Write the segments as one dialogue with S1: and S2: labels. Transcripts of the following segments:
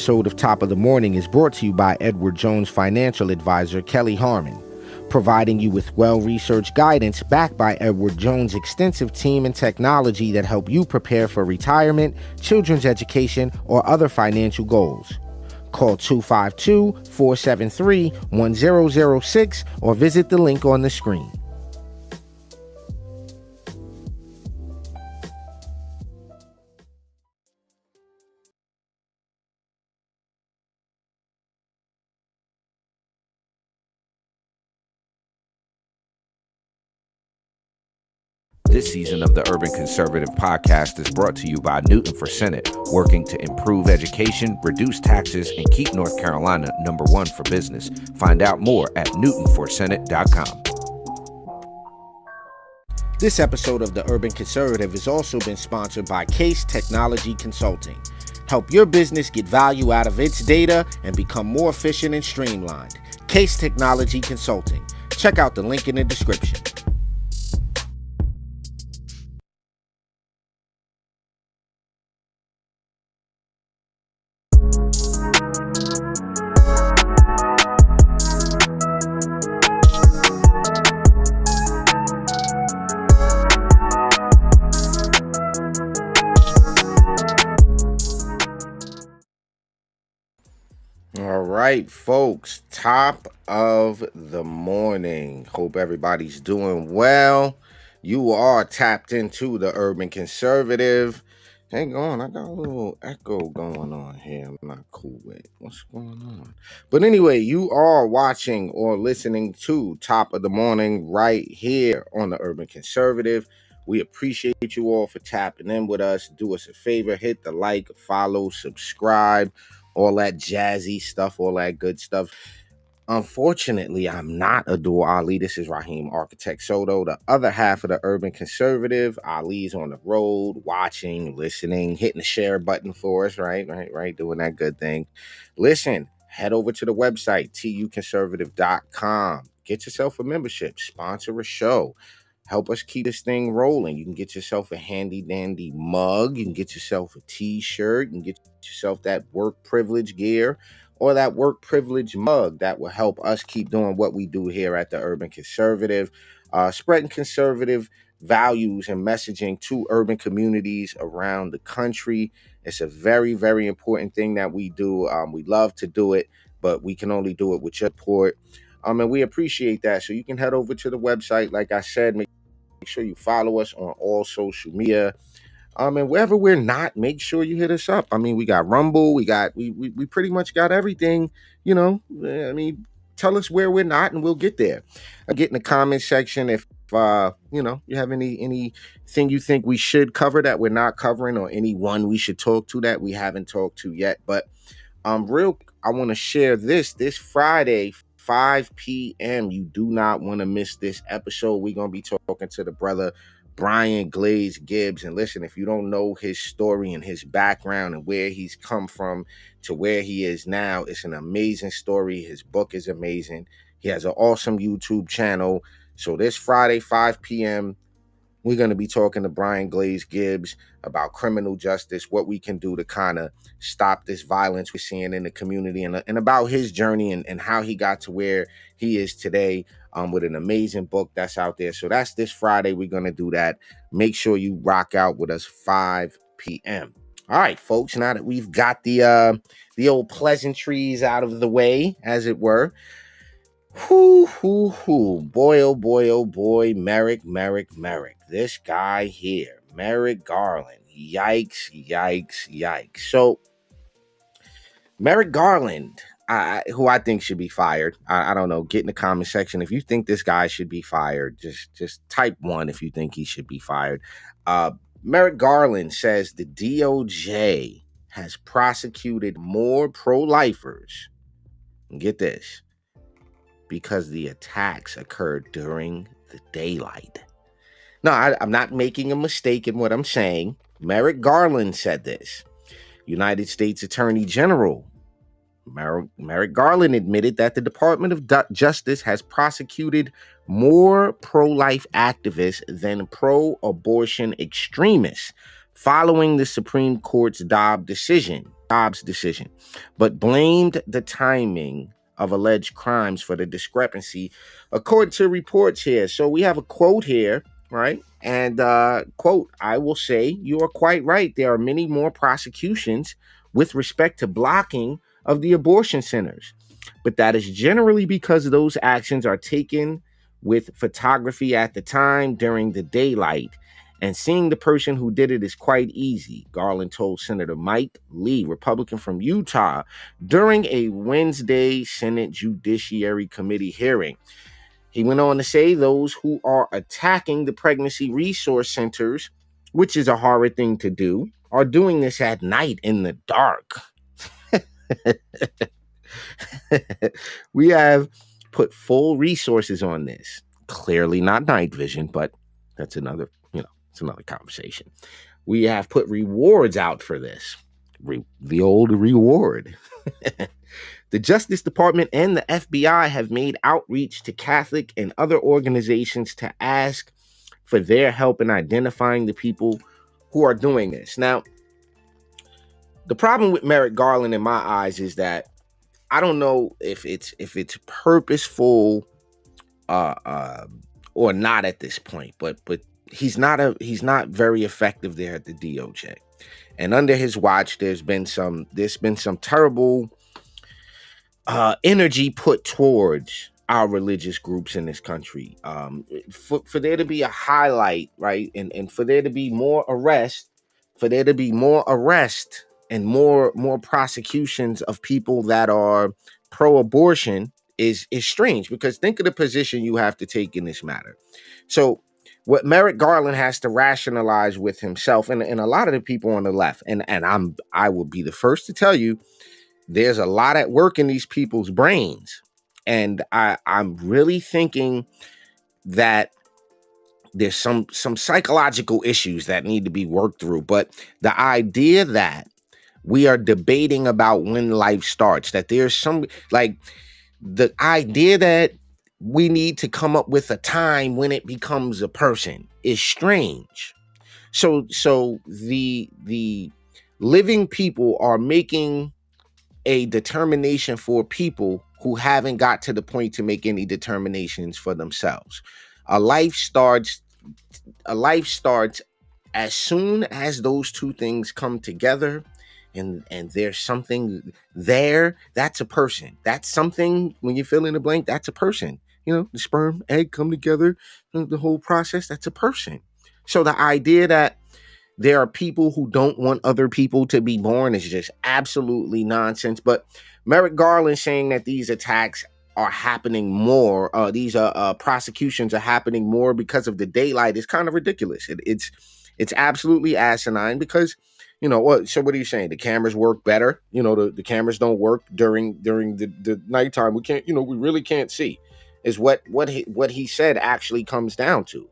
S1: episode of Top of the Morning is brought to you by Edward Jones financial advisor Kelly Harmon, providing you with well-researched guidance backed by Edward Jones' extensive team and technology that help you prepare for retirement, children's education, or other financial goals. Call 252-473-1006 or visit the link on the screen. This season of the Urban Conservative Podcast is brought to you by Newton for Senate, working to improve education, reduce taxes, and keep North Carolina #1 for business. Find out more at newtonforsenate.com. This episode of the Urban Conservative has also been sponsored by Case Technology Consulting. Help your business get value out of its data and become more efficient and streamlined. Case Technology Consulting. Check out the link in the description. All right, folks, top of the morning. Hope everybody's doing well. You are tapped into the Urban Conservative. Hang on, I got a little echo going on here. I'm not cool with what's going on. But anyway, you are watching or listening to Top of the Morning right here on the Urban Conservative. We appreciate you all for tapping in with us. Do us a favor, hit the like, follow, subscribe, all that jazzy stuff, all that good stuff. Unfortunately, I'm not Abdul Ali. This is Raheem Architect Soto, the other half of the Urban Conservative. Ali's on the road, watching, listening, hitting the share button for us, right, doing that good thing. Listen, head over to the website, tuconservative.com. Get yourself a membership, sponsor a show. Help us keep this thing rolling. You can get yourself a handy dandy mug. You can get yourself a t-shirt. You can get yourself that work privilege gear or that work privilege mug that will help us keep doing what we do here at the Urban Conservative, spreading conservative values and messaging to urban communities around the country. It's a very, very important thing that we do. We love to do it, but we can only do it with your support. And we appreciate that. So you can head over to the website. Like I said, make sure you follow us on all social media. And wherever we're not, make sure you hit us up. I mean, we got Rumble, we pretty much got everything, I mean, tell us where we're not and we'll get there. Get in the comment section if you have anything you think we should cover that we're not covering, or anyone we should talk to that we haven't talked to yet. But I want to share this Friday, 5 p.m. You do not want to miss this episode. We're going to be talking to the brother Brian Glaze Gibbs. And listen, if you don't know his story and his background and where he's come from to where he is now, it's an amazing story. His book is amazing. He has an awesome YouTube channel. So this Friday, 5 p.m., we're going to be talking to Brian Glaze Gibbs about criminal justice, what we can do to kind of stop this violence we're seeing in the community, and about his journey and how he got to where he is today, with an amazing book that's out there. So that's this Friday. We're going to do that. Make sure you rock out with us 5 p.m. All right, folks, now that we've got the old pleasantries out of the way, as it were, boy, oh boy, Merrick. This guy here, Merrick Garland. Yikes. So, Merrick Garland, who I think should be fired. I don't know. Get in the comment section if you think this guy should be fired. Just type 1 if you think he should be fired. Merrick Garland says the DOJ has prosecuted more pro-lifers. Get this. Because the attacks occurred during the daylight. No, I'm not making a mistake in what I'm saying. Merrick Garland said this. United States Attorney General Merrick Garland admitted that the Department of Justice has prosecuted more pro-life activists than pro-abortion extremists following the Supreme Court's Dobbs decision. Dobbs decision, but blamed the timing of alleged crimes for the discrepancy, according to reports here. So we have a quote here, right? And quote, I will say you are quite right. There are many more prosecutions with respect to blocking of the abortion centers, but that is generally because those actions are taken with photography at the time during the daylight, and seeing the person who did it is quite easy, Garland told Senator Mike Lee, Republican from Utah, during a Wednesday Senate Judiciary Committee hearing. He went on to say those who are attacking the pregnancy resource centers, which is a horrid thing to do, are doing this at night in the dark. We have put full resources on this. Clearly not night vision, but that's another, it's another conversation. We have put rewards out for this. The old reward. The Justice Department and the FBI have made outreach to Catholic and other organizations to ask for their help in identifying the people who are doing this. Now, the problem with Merrick Garland in my eyes is that I don't know if it's purposeful or not at this point, but he's not very effective there at the DOJ. And under his watch, there's been some terrible energy put towards our religious groups in this country. For there to be a highlight, right, and for there to be more arrest, and more prosecutions of people that are pro-abortion is strange, because think of the position you have to take in this matter. So what Merrick Garland has to rationalize with himself and a lot of the people on the left, and I will be the first to tell you, there's a lot at work in these people's brains. And I'm really thinking that there's some psychological issues that need to be worked through. But the idea that we are debating about when life starts, that there's some, like, the idea that we need to come up with a time when it becomes a person is strange. So the living people are making a determination for people who haven't got to the point to make any determinations for themselves. A life starts as soon as those two things come together, and there's something there. That's a person. That's something. When you fill in the blank, that's a person. The sperm, egg come together, the whole process, that's a person. So the idea that there are people who don't want other people to be born is just absolutely nonsense. But Merrick Garland saying that these attacks are happening more, these prosecutions are happening more because of the daylight is kind of ridiculous. It's absolutely asinine, because so what are you saying? The cameras work better? The cameras don't work during the nighttime. We can't, we really can't see, is what he said actually comes down to.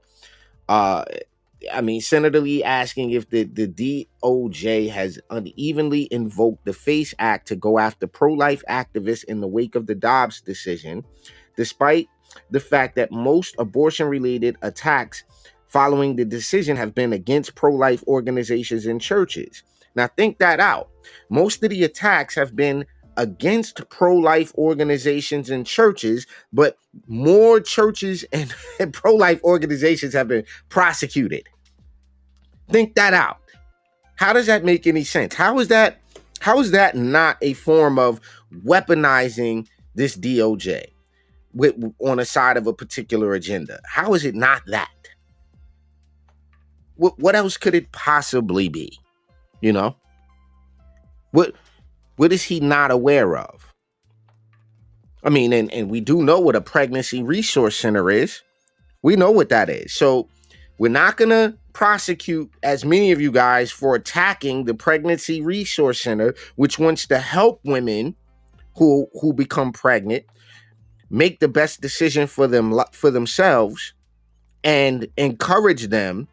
S1: Senator Lee asking if the DOJ has unevenly invoked the FACE Act to go after pro-life activists in the wake of the Dobbs decision, despite the fact that most abortion-related attacks following the decision have been against pro-life organizations and churches. Now think that out. Most of the attacks have been against pro-life organizations and churches, but more churches and pro-life organizations have been prosecuted. Think that out. How does that make any sense? How is that not a form of weaponizing this DOJ on the side of a particular agenda? How is it not that? What else could it possibly be? What is he not aware of? And we do know what a pregnancy resource center is. We know what that is. So we're not going to prosecute as many of you guys for attacking the pregnancy resource center, which wants to help women who become pregnant make the best decision for themselves, and encourage them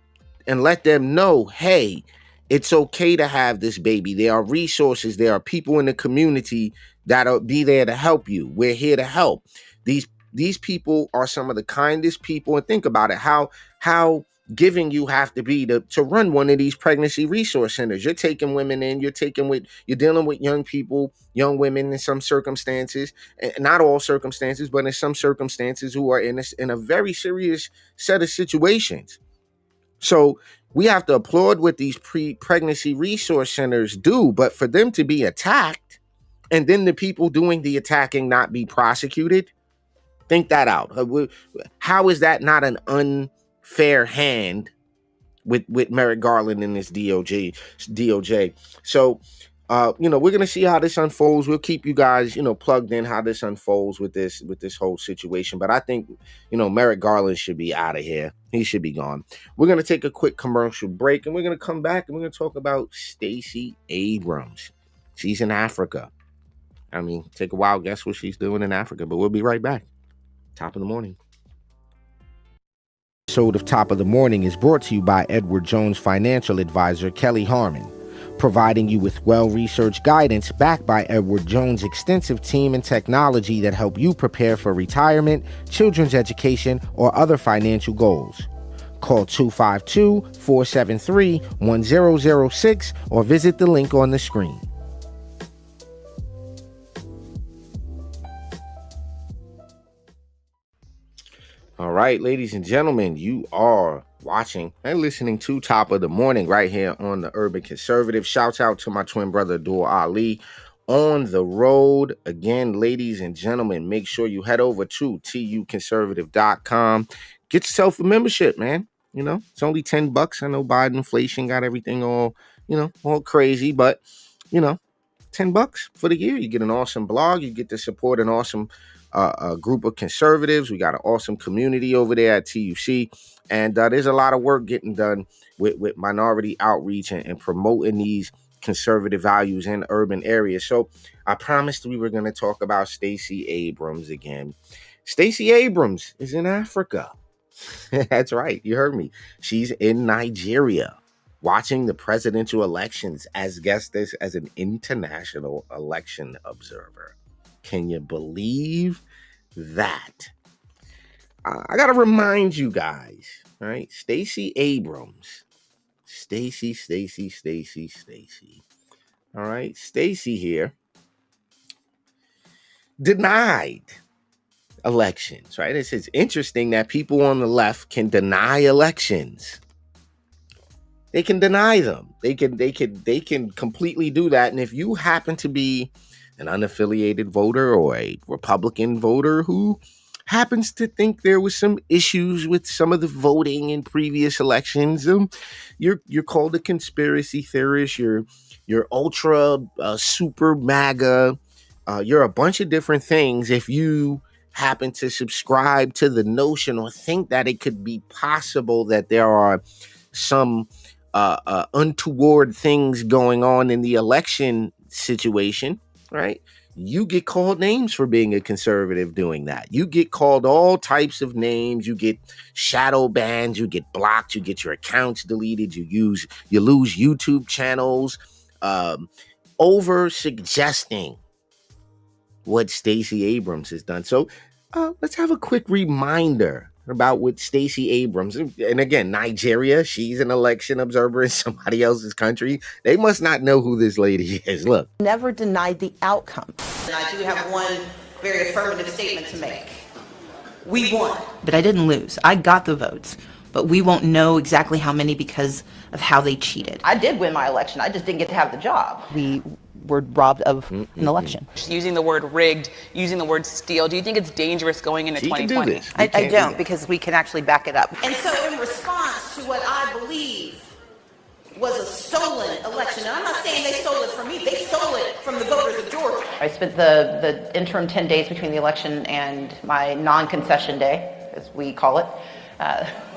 S1: and let them know, hey, it's okay to have this baby. There are resources. There are people in the community that'll be there to help you. We're here to help. These people are some of the kindest people. And think about it, how giving you have to be to run one of these pregnancy resource centers. You're taking women in, you're dealing with young people, young women in some circumstances, not all circumstances, but in some circumstances who are in a very serious set of situations. So we have to applaud what these pregnancy resource centers do, but for them to be attacked and then the people doing the attacking not be prosecuted, think that out. How is that not an unfair hand with Merrick Garland and this DOJ? So, we're going to see how this unfolds. We'll keep you guys, plugged in how this unfolds with this whole situation. But I think, Merrick Garland should be out of here. He should be gone. We're going to take a quick commercial break, and we're going to come back and we're going to talk about Stacey Abrams. She's in Africa. I mean, take a wild guess what she's doing in Africa, but we'll be right back. Top of the morning. Episode of Top of the Morning is brought to you by Edward Jones financial advisor Kelly Harmon, providing you with well-researched guidance backed by Edward Jones' extensive team and technology that help you prepare for retirement, children's education, or other financial goals. Call 252-473-1006 or visit the link on the screen. All right, ladies and gentlemen, you are watching and listening to Top of the Morning right here on the Urban Conservative. Shouts out to my twin brother, Abdul Ali, on the road. Again, ladies and gentlemen, make sure you head over to tuconservative.com. Get yourself a membership, man. It's only $10. I know Biden inflation got everything all crazy, but, $10 for the year. You get an awesome blog. You get to support an awesome a group of conservatives. We got an awesome community over there at TUC, and there's a lot of work getting done with minority outreach and promoting these conservative values in urban areas. So I promised we were going to talk about Stacey Abrams again. Stacey Abrams is in Africa. That's right, you heard me. She's in Nigeria watching the presidential elections as an international election observer. Can you believe that? I got to remind you guys, right? Stacey Abrams. Stacey. All right. Stacey here denied elections, right? It's interesting that people on the left can deny elections. They can deny them. They can completely do that. And if you happen to be an unaffiliated voter or a Republican voter who happens to think there was some issues with some of the voting in previous elections, you're called a conspiracy theorist. You're ultra super MAGA. You're a bunch of different things if you happen to subscribe to the notion or think that it could be possible that there are some untoward things going on in the election situation. Right? You get called names for being a conservative doing that. You get called all types of names. You get shadow banned. You get blocked. You get your accounts deleted. You lose YouTube channels over suggesting what Stacey Abrams has done. So let's have a quick reminder about what Stacey Abrams, and again, Nigeria, she's an election observer in somebody else's country. They must not know who this lady is. Look.
S2: Never denied the outcome.
S3: And I do have one very affirmative statement to make. We won.
S2: But I didn't lose. I got the votes. But we won't know exactly how many because of how they cheated.
S3: I did win my election. I just didn't get to have the job.
S2: We were robbed of an election.
S4: Using the word rigged, using the word steal. Do you think it's dangerous going into 2020?
S3: I don't, because we can actually back it up. And so in response to what I believe was a stolen election, and I'm not saying they stole it from me, they stole it from the voters of Georgia. I spent the interim 10 days between the election and my non-concession day, as we call it.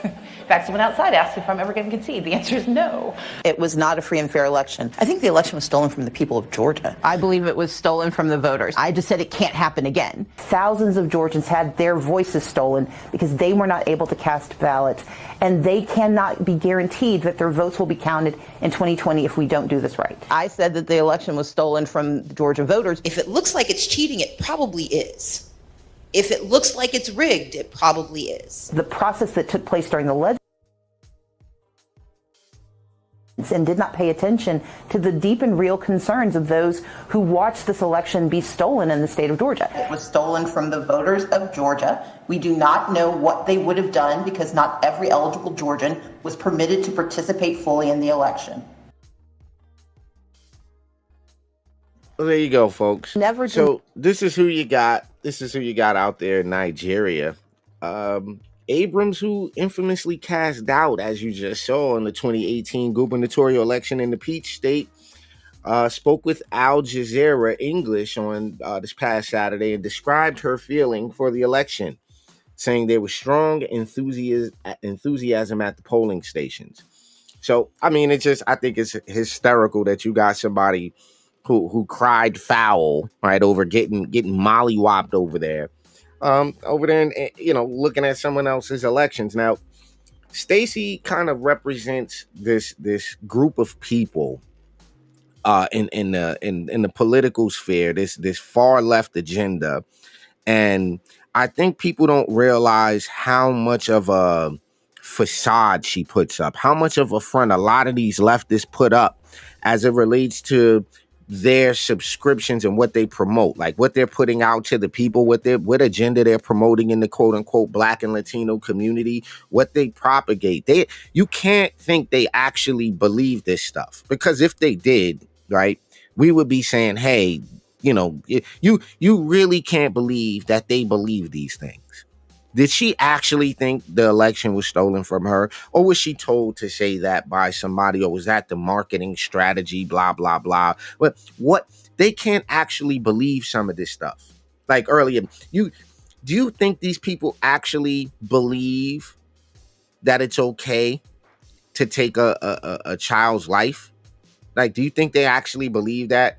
S3: In fact, someone outside asked if I'm ever going to concede. The answer is no. It was not a free and fair election. I think the election was stolen from the people of Georgia. I believe it was stolen from the voters. I just said it can't happen again. Thousands of Georgians had their voices stolen because they were not able to cast ballots, and they cannot be guaranteed that their votes will be counted in 2020 if we don't do this right. I said that the election was stolen from the Georgia voters.
S5: If it looks like it's cheating, it probably is. If it looks like it's rigged, it probably is.
S2: The process that took place during the
S3: and did not pay attention to the deep and real concerns of those who watched this election be stolen in the state of Georgia.
S6: It was stolen from the voters of Georgia. We do not know what they would have done because not every eligible Georgian was permitted to participate fully in the election.
S1: Well, there you go, folks.
S3: Never did-
S1: So this is who you got. This is who you got out there in Nigeria. Abrams, who infamously cast doubt, as you just saw, in the 2018 gubernatorial election in the Peach State, spoke with Al Jazeera English on this past Saturday and described her feeling for the election, saying there was strong enthusiasm at the polling stations. So, I mean, I think it's hysterical that you got somebody who cried foul, right, over getting mollywopped over there and looking at someone else's elections. Now, Stacey kind of represents this group of people in the political sphere, this far left agenda, and I think people don't realize how much of a facade she puts up, how much of a front a lot of these leftists put up as it relates to their subscriptions and what they promote, like what they're putting out to the people, what agenda they're promoting in the quote unquote Black and Latino community, what they propagate. You can't think they actually believe this stuff, because if they did, right, we would be saying, hey, you really can't believe that they believe these things. Did she actually think the election was stolen from her? Or was she told to say that by somebody? Or was that the marketing strategy, blah, blah, blah? But they can't actually believe some of this stuff. Like earlier, do you think these people actually believe that it's okay to take a child's life? Like, do you think they actually believe that?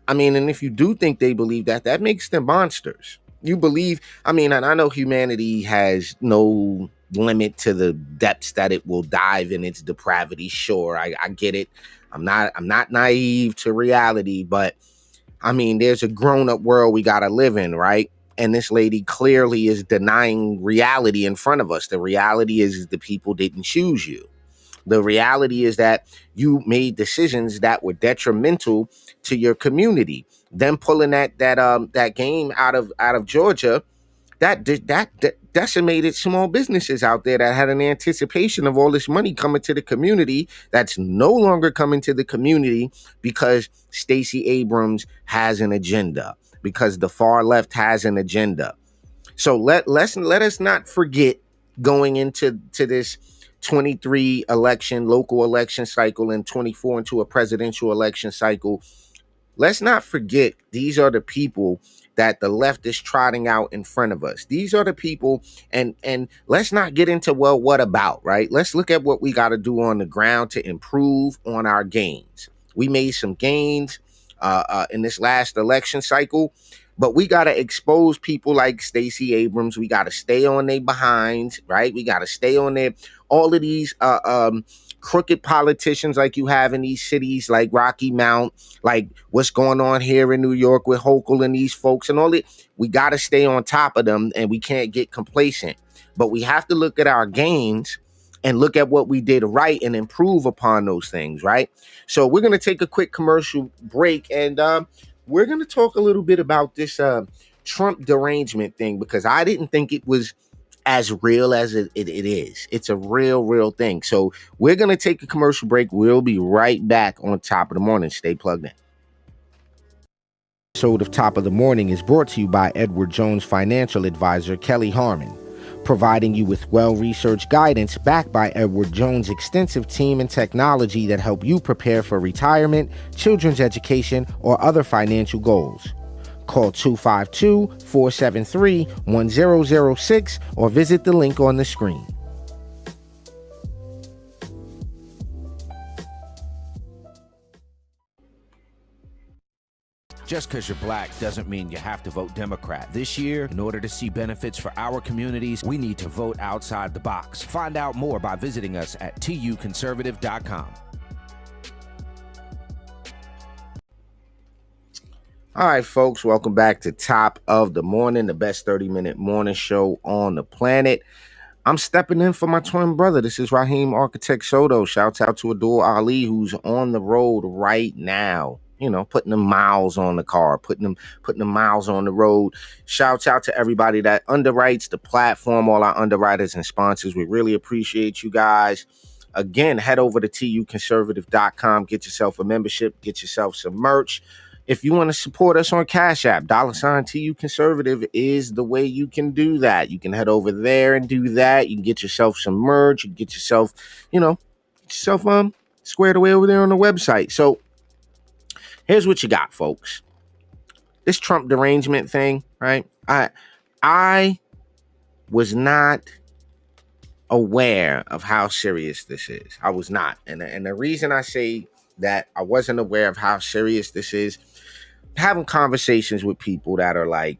S1: I mean, and if you do think they believe that, that makes them monsters. You believe, I mean, and I know humanity has no limit to the depths that it will dive in its depravity. Sure, I get it. I'm not naive to reality, but I mean, there's a grown-up world we gotta live in, right? And this lady clearly is denying reality in front of us. The reality is the people didn't choose you. The reality is that you made decisions that were detrimental to your community. Them pulling that game out of Georgia, that decimated small businesses out there that had an anticipation of all this money coming to the community that's no longer coming to the community because Stacey Abrams has an agenda, because the far left has an agenda. So let us not forget, going into this 23 local election cycle and 24 into a presidential election cycle, let's not forget these are the people that the left is trotting out in front of us. These are the people, and let's not get into, well, what about, right? Let's look at what we got to do on the ground to improve on our gains. We made some gains in this last election cycle, but we got to expose people like Stacey Abrams. We got to stay on their behinds, right? We got to stay on their, all of these crooked politicians like you have in these cities like Rocky Mount, like what's going on here in New York with Hochul and these folks and all that. We got to stay on top of them, and we can't get complacent. But we have to look at our gains and look at what we did right and improve upon those things, right? So we're going to take a quick commercial break, and we're going to talk a little bit about this Trump derangement thing, because I didn't think it was as real as it is. It's a real thing. So we're going to take a commercial break. We'll be right back on Top of the Morning. Stay plugged in. Episode of Top of the Morning is brought to you by Edward Jones financial advisor Kelly Harmon, providing you with well-researched guidance backed by Edward Jones' extensive team and technology that help you prepare for retirement, children's education, or other financial goals. Call 252-473-1006 or visit the link on the screen.
S7: Just because you're black doesn't mean you have to vote Democrat. This year, in order to see benefits for our communities, we need to vote outside the box. Find out more by visiting us at tuconservative.com.
S1: All right, folks, welcome back to Top of the Morning, the best 30-minute morning show on the planet. I'm stepping in for my twin brother. This is Raheem Architect Soto. Shouts out to Adul Ali, who's on the road right now. You know, putting the miles on the car, putting the miles on the road. Shouts out to everybody that underwrites the platform, all our underwriters and sponsors. We really appreciate you guys. Again, head over to tuconservative.com, get yourself a membership, get yourself some merch. If you want to support us on Cash App, $TU Conservative is the way you can do that. You can head over there and do that. You can get yourself some merch. You can get yourself, squared away over there on the website. So here's what you got, folks. This Trump derangement thing, right? I was not aware of how serious this is. I was not. And the reason I say that I wasn't aware of how serious this is, having conversations with people that are like,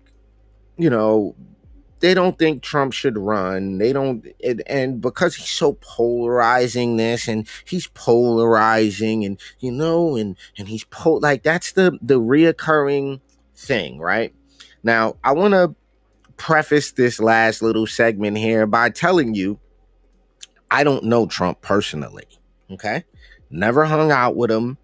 S1: they don't think Trump should run. They don't, and because he's so polarizing this and he's polarizing and, and he's like, that's the reoccurring thing, right? Now, I want to preface this last little segment here by telling you, I don't know Trump personally, okay? Never hung out with him.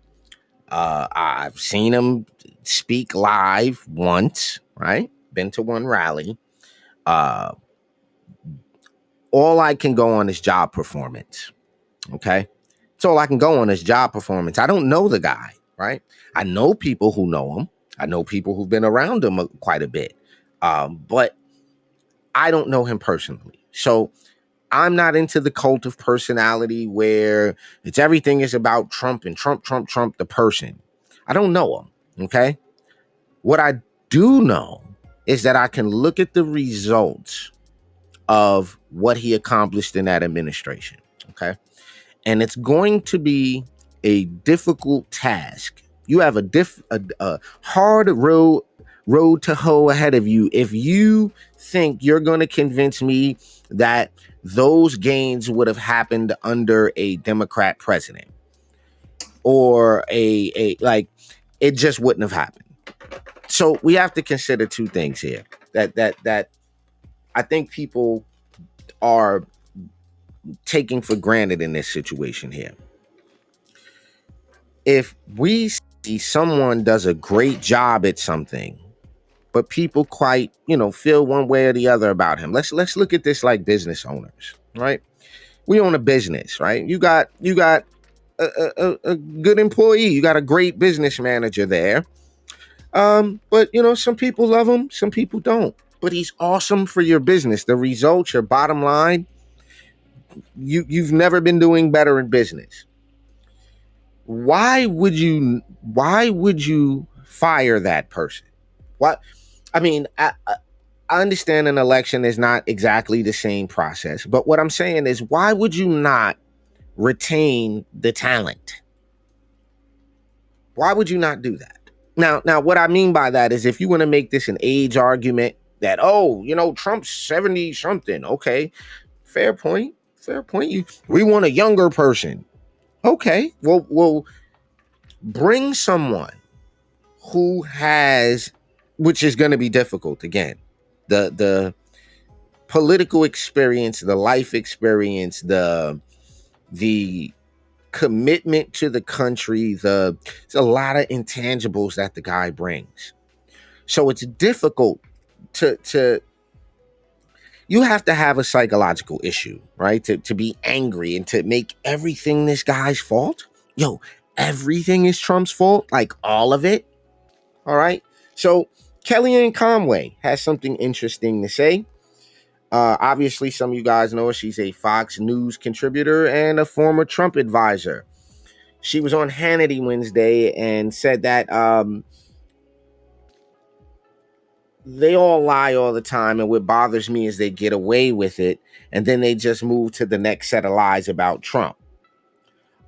S1: I've seen him speak live once, right? Been to one rally. All I can go on is job performance, okay? That's all I can go on is job performance. I don't know the guy, right? I know people who know him. I know people who've been around him quite a bit, but I don't know him personally. So I'm not into the cult of personality where everything is about Trump and Trump, the person. I don't know him, okay? What I do know is that I can look at the results of what he accomplished in that administration, okay? And it's going to be a difficult task. You have a hard road to hoe ahead of you if you think you're going to convince me that those gains would have happened under a Democrat president, or it just wouldn't have happened. So we have to consider two things here that I think people are taking for granted in this situation here. If we see someone does a great job at something, but people quite, feel one way or the other about him. Let's look at this like business owners, right? We own a business, right? You got a good employee. You got a great business manager there. But some people love him, some people don't. But he's awesome for your business. The results, your bottom line, you've never been doing better in business. Why would you fire that person? What? I mean, I understand an election is not exactly the same process, but what I'm saying is, why would you not retain the talent? Why would you not do that? Now, what I mean by that is, if you want to make this an age argument that, Trump's 70 something, okay, fair point. We want a younger person. Okay, well, bring someone who has, which is going to be difficult again, the political experience, the life experience, the commitment to the country, it's a lot of intangibles that the guy brings. So it's difficult to you have to have a psychological issue, right? To be angry and to make everything this guy's fault. Everything is Trump's fault, like all of it. All right. So Kellyanne Conway has something interesting to say. Obviously, some of you guys know her. She's a Fox News contributor and a former Trump advisor. She was on Hannity Wednesday and said that they all lie all the time, and what bothers me is they get away with it, and then they just move to the next set of lies about Trump.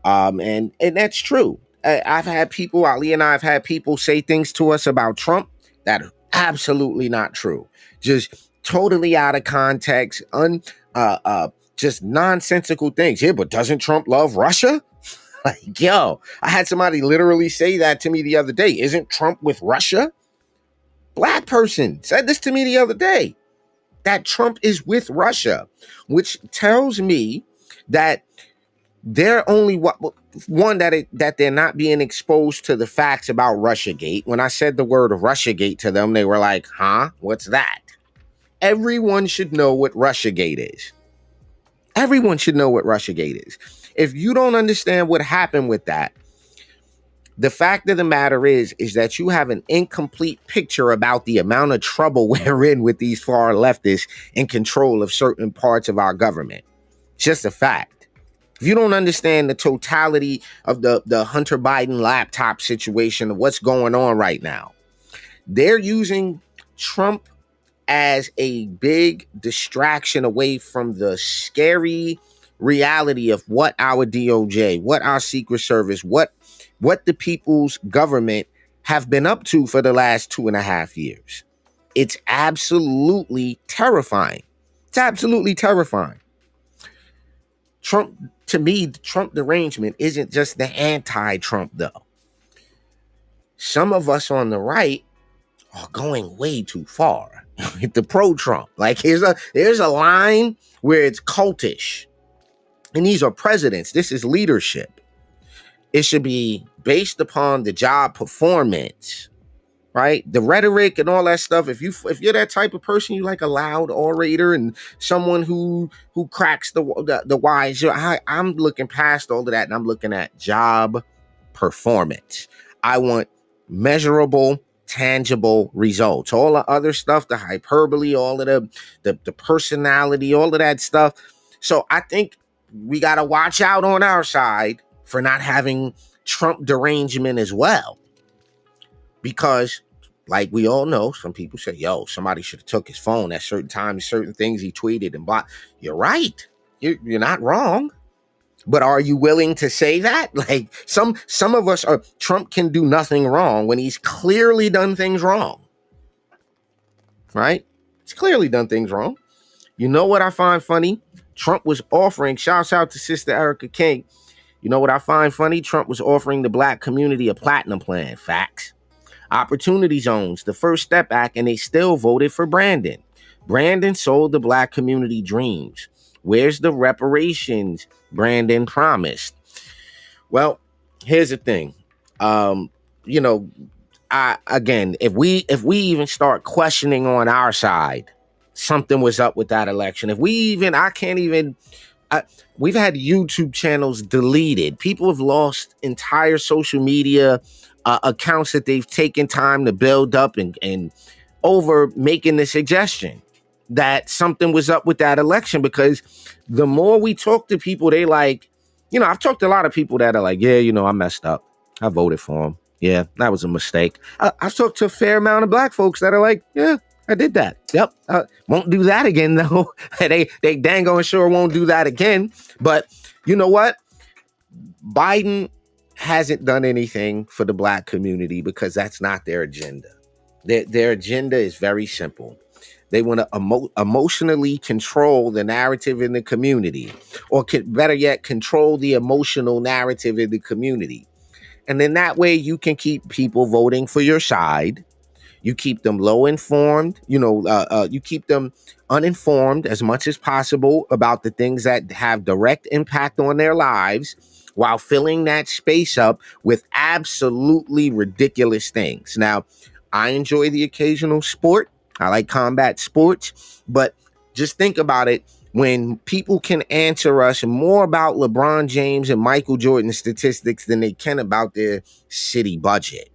S1: And that's true. I've had people, Ali and I have had people say things to us about Trump that are absolutely not true. Just totally out of context, just nonsensical things. Yeah, but doesn't Trump love Russia? Like, I had somebody literally say that to me the other day. Isn't Trump with Russia? Black person said this to me the other day. that Trump is with Russia, which tells me that they're only that they're not being exposed to the facts about Russiagate. When I said the word Russiagate to them, they were like, huh? What's that? Everyone should know what Russiagate is. Everyone should know what Russiagate is. If you don't understand what happened with that, the fact of the matter is that you have an incomplete picture about the amount of trouble we're in with these far leftists in control of certain parts of our government. It's just a fact. If you don't understand the totality of the Hunter Biden laptop situation, of what's going on right now, they're using Trump as a big distraction away from the scary reality of what our DOJ, what our Secret Service, what the people's government have been up to for the last 2.5 years. It's absolutely terrifying. It's absolutely terrifying. Trump, to me, Trump derangement isn't just the anti-Trump, though. Some of us on the right are going way too far. The pro-Trump. Like, there's a line where it's cultish. And these are presidents. This is leadership. It should be based upon the job performance, right? The rhetoric and all that stuff. If you're that type of person, you like a loud orator and someone who cracks the wise. I'm looking past all of that, and I'm looking at job performance. I want measurable, tangible results. All the other stuff, the hyperbole, all of the personality, all of that stuff. So I think we got to watch out on our side for not having Trump derangement as well. Because, like we all know, some people say, yo, somebody should have took his phone at certain times, certain things he tweeted and blocked. You're right. You're not wrong. But are you willing to say that? Like, some of us are, Trump can do nothing wrong when he's clearly done things wrong. Right? He's clearly done things wrong. You know what I find funny? Trump was offering, shouts out to Sister Erica King. You know what I find funny? Trump was offering the black community a platinum plan. Facts. Opportunity zones, the First Step Act, and they still voted for Brandon. Brandon sold the black community dreams. Where's the reparations Brandon promised? Well, here's the thing. If we even start questioning on our side, something was up with that election. We've had YouTube channels deleted. People have lost entire social media accounts that they've taken time to build up and over making the suggestion that something was up with that election, because the more we talk to people, they like, I've talked to a lot of people that are like, yeah, I messed up. I voted for him. Yeah, that was a mistake. I've talked to a fair amount of black folks that are like, yeah, I did that. Yep. Won't do that again, though. They dang on sure won't do that again. But you know what? Biden hasn't done anything for the black community because that's not their agenda. Their agenda is very simple. They want to emotionally control the narrative in the community, or better yet, control the emotional narrative in the community. And then that way you can keep people voting for your side. You keep them low informed, you keep them uninformed as much as possible about the things that have direct impact on their lives, while filling that space up with absolutely ridiculous things. Now, I enjoy the occasional sport. I like combat sports, but just think about it. When people can answer us more about LeBron James and Michael Jordan statistics than they can about their city budget,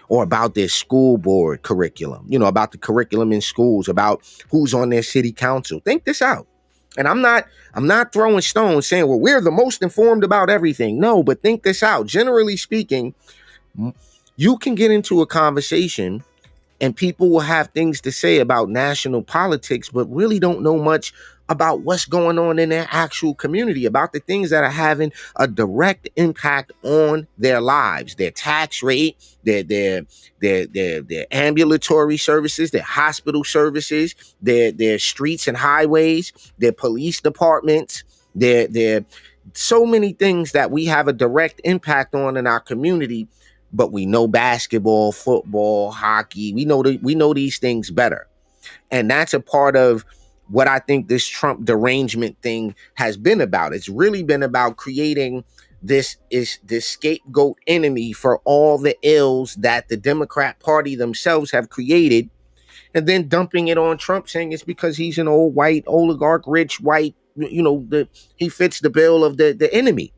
S1: or about their school board curriculum, about the curriculum in schools, about who's on their city council. Think this out. And I'm not throwing stones saying, well, we're the most informed about everything. No, but think this out. Generally speaking, you can get into a conversation and people will have things to say about national politics, but really don't know much about what's going on in their actual community, about the things that are having a direct impact on their lives, their tax rate, their ambulatory services, their hospital services, their streets and highways, their police departments, their so many things that we have a direct impact on in our community. But we know basketball, football, hockey. We know these things better. And that's a part of what I think this Trump derangement thing has been about. It's really been about creating this scapegoat enemy for all the ills that the Democrat Party themselves have created, and then dumping it on Trump, saying it's because he's an old white oligarch, rich white, he fits the bill of the enemy.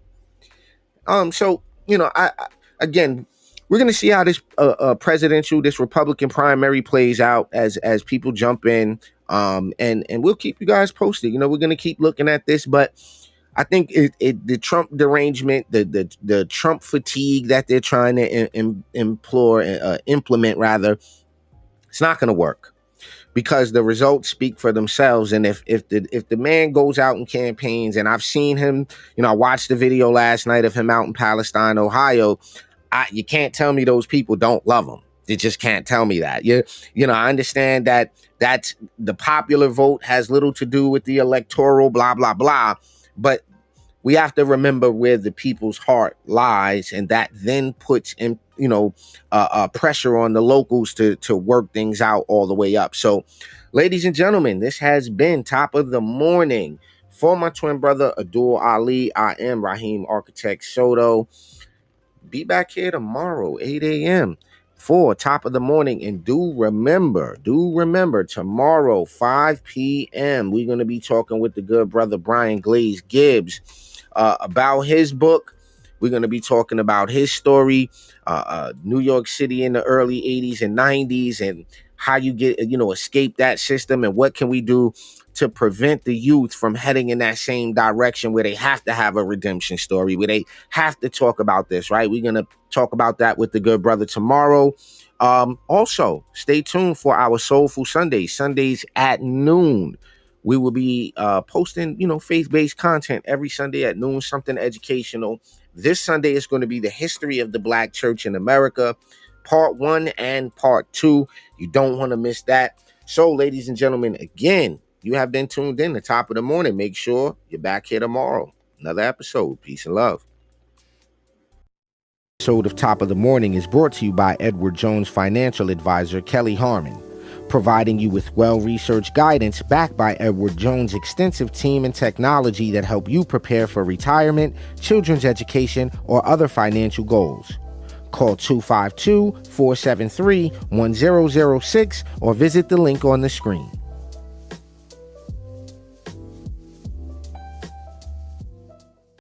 S1: So I again, we're gonna see how this this Republican primary plays out as people jump in, and we'll keep you guys posted. We're gonna keep looking at this, but I think the Trump derangement, the Trump fatigue that they're trying to implement rather, it's not gonna work, because the results speak for themselves. And if the man goes out and campaigns, and I've seen him, I watched the video last night of him out in Palestine, Ohio. You can't tell me those people don't love him. You just can't tell me that. I understand that that's the popular vote has little to do with the electoral blah blah blah, but we have to remember where the people's heart lies, and that then puts in pressure on the locals to work things out all the way up. So, ladies and gentlemen, this has been Top of the Morning. For my twin brother Abdul Ali, I am Raheem Architect Soto. Be back here tomorrow, 8 a.m. for Top of the Morning. And do remember, tomorrow, 5 p.m., we're going to be talking with the good brother Brian Glaze Gibbs about his book. We're going to be talking about his story, New York City in the early 80s and 90s, and how you get, escape that system, and what can we do to prevent the youth from heading in that same direction where they have to have a redemption story, where they have to talk about this, right? We're going to talk about that with the good brother tomorrow. Also, stay tuned for our Soulful Sundays at noon. We will be posting, faith-based content every Sunday at noon, something educational. This Sunday is going to be the history of the Black church in America, part 1 and part 2. You don't want to miss that. So, ladies and gentlemen, again, you have been tuned in to Top of the Morning. Make sure you're back here tomorrow. Another episode. Peace and love. Episode of Top of the Morning is brought to you by Edward Jones financial advisor Kelly Harmon, providing you with well-researched guidance backed by Edward Jones' extensive team and technology that help you prepare for retirement, children's education, or other financial goals. Call 252-473-1006 or visit the link on the screen.